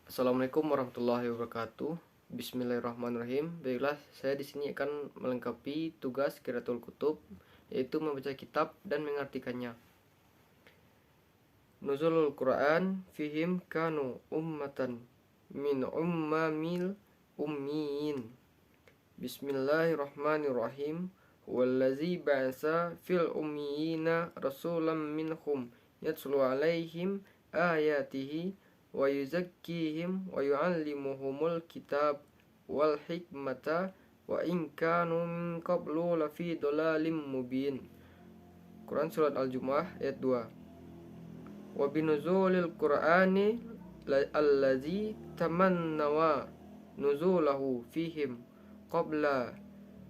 Assalamualaikum warahmatullahi wabarakatuh. Bismillahirrahmanirrahim. Baiklah, saya di sini akan melengkapi tugas Qiraatul Kutub, yaitu membaca kitab dan mengartikannya. Nuzulul Quran fihim kanu ummatan min ummamil ummiin. Bismillahirrahmanirrahim. Wallazi ba'asa fil ummiyina rasulam minhum yatslu alaihim ayatihi wa yuzakkihim wa yu'allimuhumul kitab wal hikmata wa in kanu min qablu lafi dhalalim mubin. Quran surat Al-Jumu'ah ayat 2. Wa binuzulil Qur'ani allazi tamannawa nuzulahu fihim qabla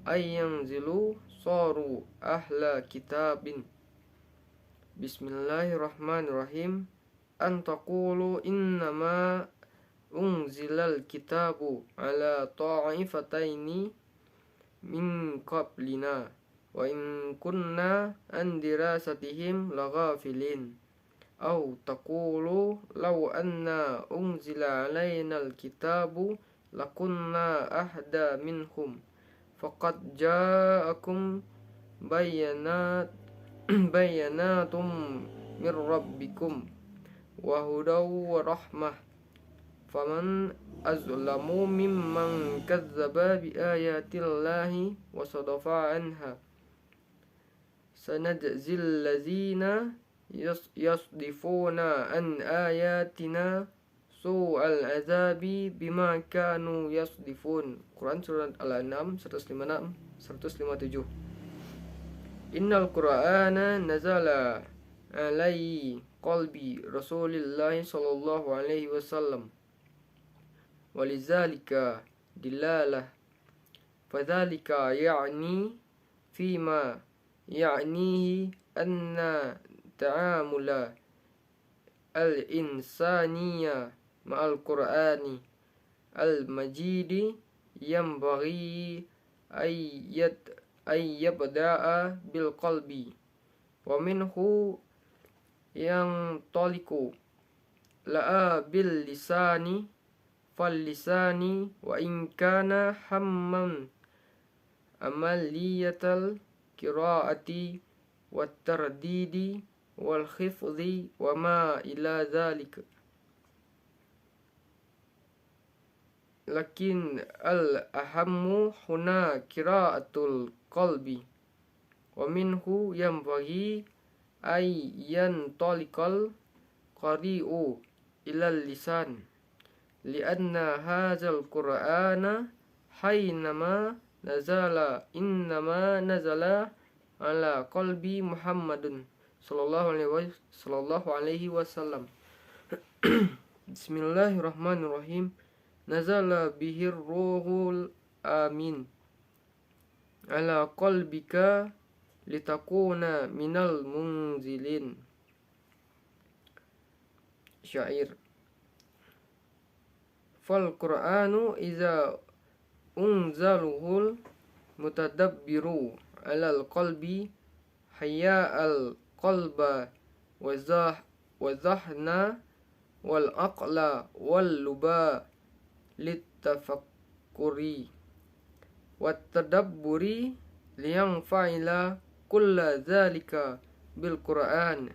ayyanzilu saru ahla kitabin. Bismillahirrahmanirrahim. An taqulu innama unzilal kitabu ala ta'ifataini min qablina wa in kunna an dirasatihim laghafilin aw taqulu law anna unzila alaina alkitabu lakunna ahda minhum faqad ja'akum bayanatum min rabbikum wa hudaw wa rahmah faman azlamu mimman kazzaba bi ayatillahi wa sadafa anha sanajzil ladzina yasdifuna an ayatina su'al azabi bima kanu yasdifun. Quran surat Al-An'am 156 157. Innal Qur'ana nazala alai qalbi Rasulillahi sallallahu alaihi wasallam walizalika dilalah fadzalika ya'ni fima ya'nihi anna ta'amula al-insaniya ma'al Qur'ani al-majidi yanbaghi ayyabda'a bil qalbi wa minhu yang toliku la'a bil lisani fal lisani wa in kana hamman amaliyatal qiraati wat tardidi wal khifdhi wa ma ila dzalik. Lakin al ahammu huna qiraatul qalbi wa minhu yanbaghi ayyan talikal qari'u ilal lisan lianna hadzal qur'ana hainama nazala innama nazala ala qalbi Muhammadun sallallahu alaihi wasallam. Bismillahirrahmanirrahim. Nazala bihir ruhul amin ala qalbika litakuna minal munzilin. Syair. Fal Qur'anu iza unzaluhul mutadabbiru alal qalbi hayya al qalba wa zahna wal aqla wal luba littafakkuri wat tadabburi liyang fa'ila kulla dzalika bil Qur'an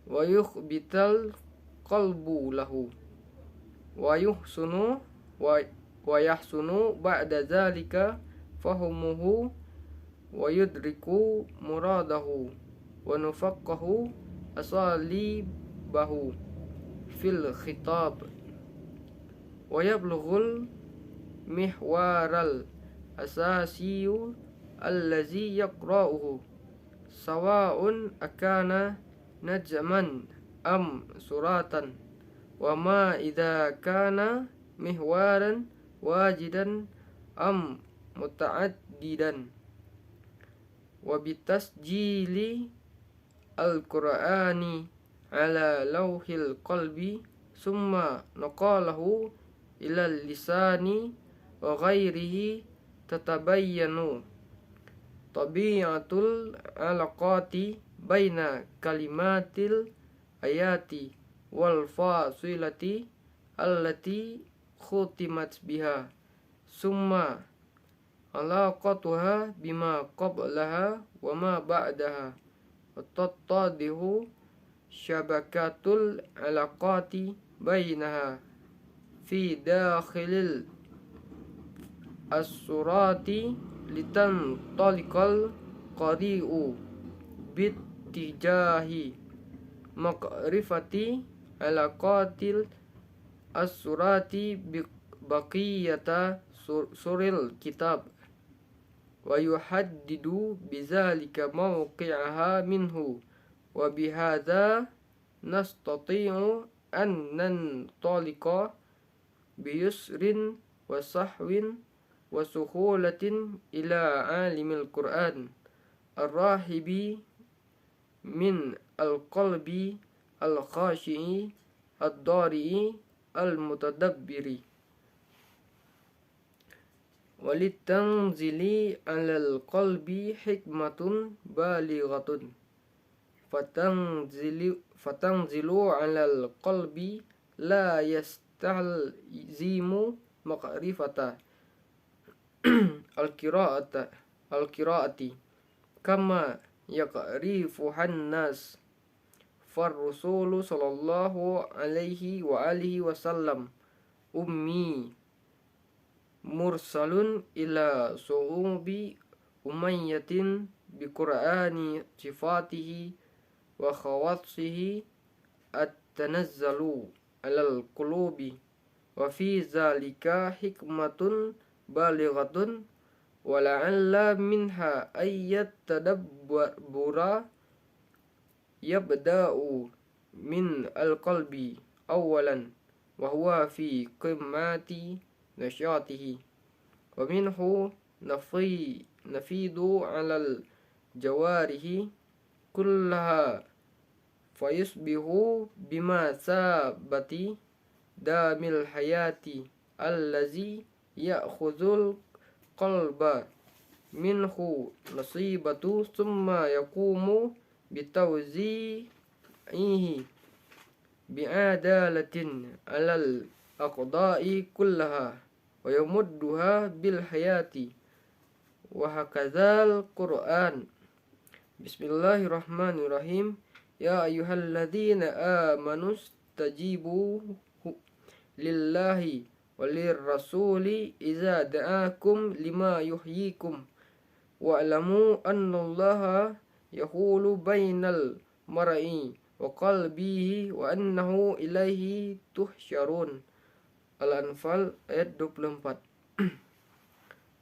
wa yukhbital qalbu lahu wa yuhsunu wa yahsunu ba'da dzalika fahumuhu wa yudriku muradahu wa nufaqqahu asalibahu fil khitab wa yablughul mihwaral asasiyu allazi yaqra'uhu sawa'un akana najman am suratan wa ma idza kana mihwaran wajidan am muta'addidan wa bitasjili al-Qur'ani ala lawhil qalbi summa naqalahu ila lisani wa ghairihi tatabayyanu tabi'atul alaqati baina kalimatil ayati wal fasilati allati khutimat biha summa alaqatuha bima qablaha wa ma ba'daha wa tattadihu syabakatul alaqati bainaha fi dakhilil as-surati litantalikal qari'u bittijahi maqrifati alaqatil as-surati baqiyata suril kitab wa yuhaddidu bizalika mawqi'aha minhu wa bihadza nastati'u an nantalika biyusrin wa sahwin wa suhulatin ila alimil Qur'an ar-rahibi min al-qalbi al-khashi'i ad-dari'i al-mutadabbiri walitanzili 'alal qalbi hikmatun balighatun fatanzilu 'alal qalbi la yastalzimu ma'rifata al-qira'ati kama yaqrifuhan nas farrusulu sallallahu alaihi wa alihi wasallam ummi mursalun ila su'ubi umayyatin biqur'ani sifatihi wa khawasihi at-tanazzalu alal qulubi wa fi zalika hikmatun balighatun wa la'alla minha ayyat tadabbura yabda'u min al-qalbi awalan wa huwa fi qimmati nasyatihi wa minhu nafidu 'alal jawarihi kullaha fayusbihu bima sabati damil hayati allazi ya'khudhul qalba minhu nasibatu summa yaqumu bitawzi'ihi bi'adalatin alal aqda'i kullaha wa yamudduha bil hayati wa hakadzal Qur'an. Bismillahirrahmanirrahim. Ya ayyuhalladzina amanu stajibu lillahi walir rasuli iza da'akum lima yuhyikum wa'lamu annallaha yahulu bainal mar'i wa qalbihi wa annahu ilaihi tuhsyarun. Al-Anfal ayat 24.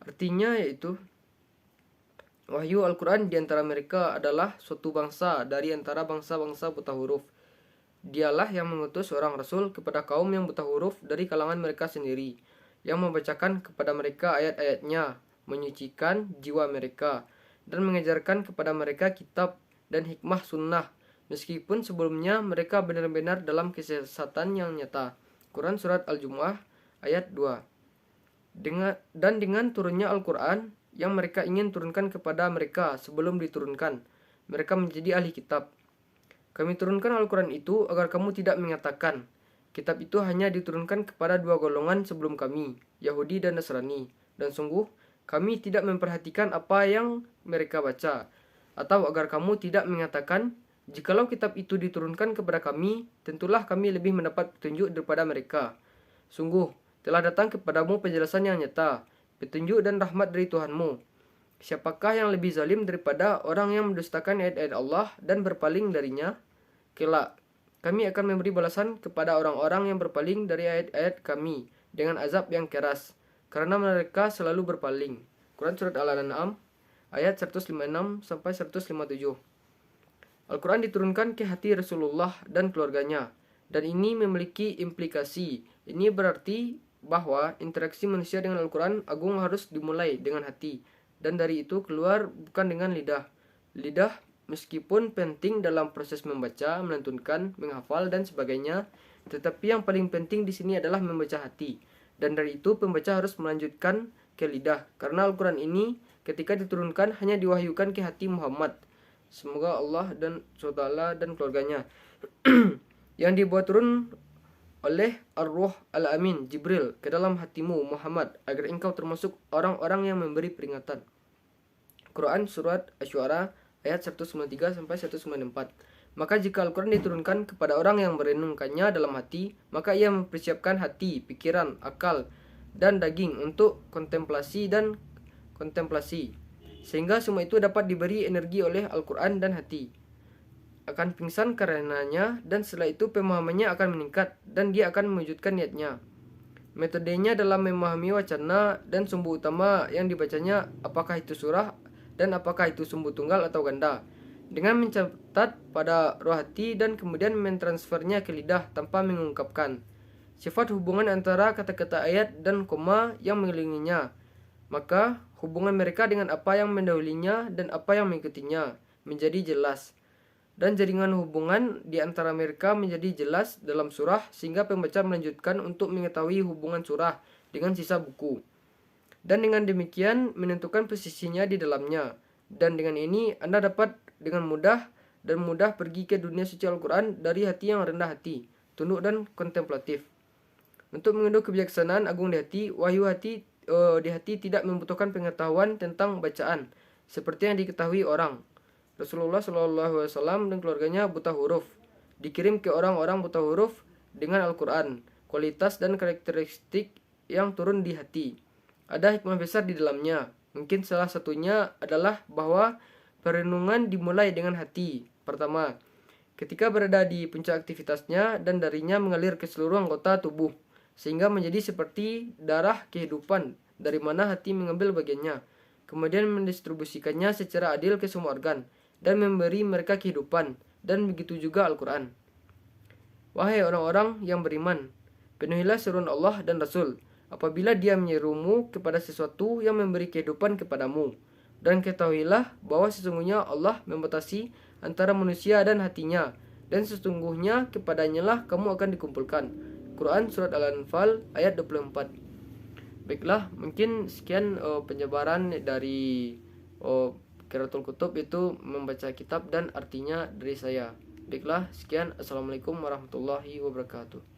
Artinya yaitu wahyu Al-Quran di antara mereka adalah suatu bangsa dari antara bangsa-bangsa buta huruf. Dialah yang mengutus seorang rasul kepada kaum yang buta huruf dari kalangan mereka sendiri, yang membacakan kepada mereka ayat-ayatnya, menyucikan jiwa mereka, dan mengajarkan kepada mereka kitab dan hikmah sunnah, meskipun sebelumnya mereka benar-benar dalam kesesatan yang nyata. Quran Surat Al-Jumu'ah ayat 2. Dengan turunnya Al-Quran yang mereka ingin turunkan kepada mereka sebelum diturunkan, mereka menjadi ahli kitab. Kami turunkan Al-Quran itu agar kamu tidak mengatakan, kitab itu hanya diturunkan kepada dua golongan sebelum kami, Yahudi dan Nasrani. Dan sungguh, kami tidak memperhatikan apa yang mereka baca. Atau agar kamu tidak mengatakan, jikalau kitab itu diturunkan kepada kami, tentulah kami lebih mendapat petunjuk daripada mereka. Sungguh, telah datang kepadamu penjelasan yang nyata, petunjuk dan rahmat dari Tuhanmu. Siapakah yang lebih zalim daripada orang yang mendustakan ayat-ayat Allah dan berpaling darinya? Kelak, kami akan memberi balasan kepada orang-orang yang berpaling dari ayat-ayat kami dengan azab yang keras, karena mereka selalu berpaling. Quran Surat Al-An'am ayat 156-157. Al-Quran diturunkan ke hati Rasulullah dan keluarganya, dan ini memiliki implikasi. Ini berarti bahwa interaksi manusia dengan Al-Quran agung harus dimulai dengan hati, dan dari itu keluar bukan dengan lidah. Lidah meskipun penting dalam proses membaca, melantunkan, menghafal, dan sebagainya, tetapi yang paling penting di sini adalah membaca hati. Dan dari itu pembaca harus melanjutkan ke lidah, karena Al-Quran ini ketika diturunkan hanya diwahyukan ke hati Muhammad. Semoga Allah dan SWT dan keluarganya yang dibuat turun oleh Ar-Ruh Al-Amin Jibril ke dalam hatimu Muhammad agar engkau termasuk orang-orang yang memberi peringatan. Quran Surat Asy-Syu'ara ayat 193 sampai 194. Maka jika Al-Quran diturunkan kepada orang yang merenungkannya dalam hati, maka ia mempersiapkan hati, pikiran, akal, dan daging untuk kontemplasi, sehingga semua itu dapat diberi energi oleh Al-Quran dan hati akan pingsan karenanya, dan setelah itu pemahamannya akan meningkat dan dia akan mewujudkan niatnya. Metodenya dalam memahami wacana dan sumbu utama yang dibacanya, apakah itu surah dan apakah itu sumbu tunggal atau ganda, dengan mencatat pada roh hati dan kemudian mentransfernya ke lidah tanpa mengungkapkan sifat hubungan antara kata-kata ayat dan koma yang mengelilinginya. Maka hubungan mereka dengan apa yang mendahulunya dan apa yang mengikutinya menjadi jelas, dan jaringan hubungan di antara mereka menjadi jelas dalam surah, sehingga pembaca melanjutkan untuk mengetahui hubungan surah dengan sisa buku, dan dengan demikian menentukan posisinya di dalamnya. Dan dengan ini Anda dapat dengan mudah pergi ke dunia suci Al-Quran dari hati yang rendah hati, tunduk dan kontemplatif. Untuk mengunduh kebijaksanaan agung di hati, di hati tidak membutuhkan pengetahuan tentang bacaan seperti yang diketahui orang. Rasulullah SAW dan keluarganya buta huruf, dikirim ke orang-orang buta huruf dengan Al-Quran, kualitas dan karakteristik yang turun di hati. Ada hikmah besar di dalamnya. Mungkin salah satunya adalah bahwa perenungan dimulai dengan hati. Pertama, ketika berada di puncak aktivitasnya dan darinya mengalir ke seluruh anggota tubuh, sehingga menjadi seperti darah kehidupan dari mana hati mengambil bagiannya, kemudian mendistribusikannya secara adil ke semua organ dan memberi mereka kehidupan, dan begitu juga Al-Quran. Wahai orang-orang yang beriman, penuhilah seruan Allah dan Rasul apabila dia menyerumu kepada sesuatu yang memberi kehidupan kepadamu, dan ketahuilah bahwa sesungguhnya Allah membatasi antara manusia dan hatinya, dan sesungguhnya kepadanya lah kamu akan dikumpulkan. Quran Surat Al-Anfal ayat 24. Baiklah, mungkin sekian penjabaran dari Qiraatul Kutub, itu membaca kitab dan artinya dari saya. Baiklah, sekian. Assalamualaikum warahmatullahi wabarakatuh.